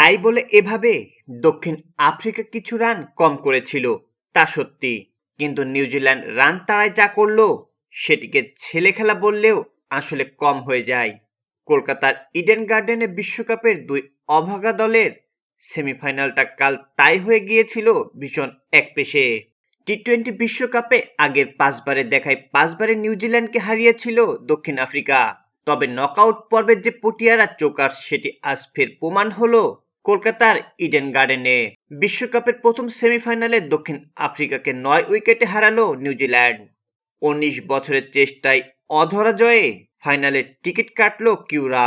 তাই বলে এভাবে দক্ষিণ আফ্রিকা কিছু রান কম করেছিল, তা সত্যি। কিন্তু নিউজিল্যান্ড রান তাড়ায় যা করলো সেটিকে ছেলে খেলা বললেও আসলে কম হয়ে যায়। কলকাতার ইডেন গার্ডেনে বিশ্বকাপের দুই অভাগা দলের সেমিফাইনালটা কাল তাই হয়ে গিয়েছিল ভীষণ একপেশে। টি-20 বিশ্বকাপে আগের 5বারে দেখায় 5বারে নিউজিল্যান্ডকে হারিয়েছিল দক্ষিণ আফ্রিকা। তবে নকআউট পর্বের যে পটিয়ারা চোকার্স সেটি আজ ফের প্রমাণ হলো কলকাতার ইডেন গার্ডেনে। বিশ্বকাপের প্রথম সেমিফাইনালে দক্ষিণ আফ্রিকাকে 9 উইকেটে হারালো নিউজিল্যান্ড। 19 বছরের চেষ্টায় অধরা জয়ে ফাইনালের টিকিট কাটল কিউরা।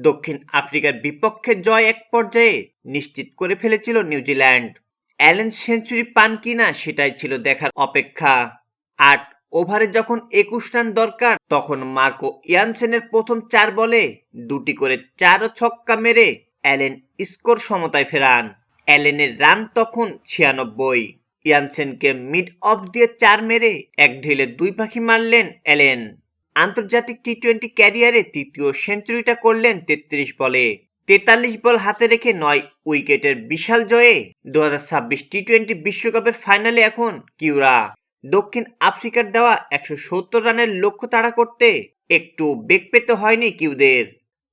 দক্ষিণ আফ্রিকার বিপক্ষে জয় এক পর্যায়ে নিশ্চিত করে ফেলেছিল নিউজিল্যান্ড। অ্যালেন সেঞ্চুরি পান কিনা সেটাই ছিল দেখার অপেক্ষা। 8 ওভারে যখন 21 রান দরকার তখন মার্কো ইয়ানসেনের প্রথম 4 বলে 2টি করে 4 ও ছক্কা মেরে অ্যালেন স্কোর সমতায় ফেরান। অ্যালেনের রান তখন 96। ইয়ানসেনকে মিড অফ দিয়ে 4 মেরে এক ঢিলে 2 পাখি মারলেন অ্যালেন। আন্তর্জাতিক টি-20 ক্যারিয়ারে তৃতীয় সেঞ্চুরিটা করলেন 33 বলে। 43 বল হাতে রেখে 9 উইকেটের বিশাল জয়ে 2026 টি-20 বিশ্বকাপের ফাইনালে এখন কিউরা। দক্ষিণ আফ্রিকার দেওয়া 170 রানের লক্ষ্য তাড়া করতে একটু বেগ পেতে হয়নি কিউদের।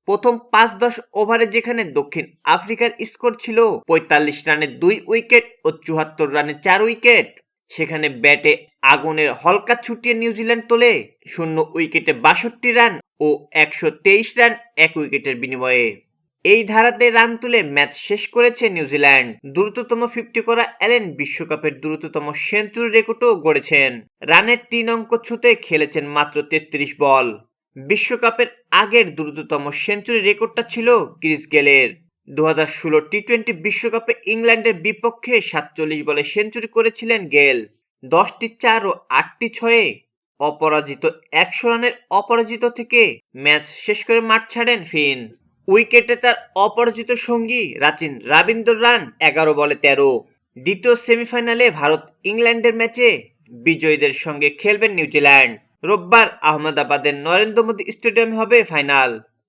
প্রথম 5-10 ওভারে যেখানে দক্ষিণ আফ্রিকার স্কোর ছিল 45 রানে 2 উইকেট ও 74 রানে 4 উইকেট, সেখানে ব্যাটে আগুনের হলকা ছুটিয়ে নিউজিল্যান্ড তোলে 0 উইকেটে 62 রান ও 123 রান 1 উইকেটের বিনিময়ে। এই ধারাতে রান তুলে ম্যাচ শেষ করেছে নিউজিল্যান্ড। দ্রুততম 50 করা অ্যালেন বিশ্বকাপের দ্রুততম সেঞ্চুরি রেকর্ডও গড়েছেন। রানের 3 অঙ্ক ছুঁতে খেলেছেন মাত্র 33 বল। বিশ্বকাপের আগের দ্রুততম সেঞ্চুরি রেকর্ডটা ছিল ক্রিস গেলের। 2016 টি-20 বিশ্বকাপে ইংল্যান্ডের বিপক্ষে 47 বলে সেঞ্চুরি করেছিলেন গেল। 10টি 4 ও 8টি 6-এ অপরাজিত 100 রানের অপরাজিত থেকে ম্যাচ শেষ করে মাঠ ছাড়েন ফিন। উইকেটে তার অপরাজিত সঙ্গী রাচিন রবীন্দ্র রান 11 বলে 13। দ্বিতীয় সেমিফাইনালে ভারত ইংল্যান্ডের ম্যাচে বিজয়ীদের সঙ্গে খেলবেন নিউজিল্যান্ড। রোববার আহমেদাবাদের নরেন্দ্র মোদী স্টেডিয়ামে হবে ফাইনাল।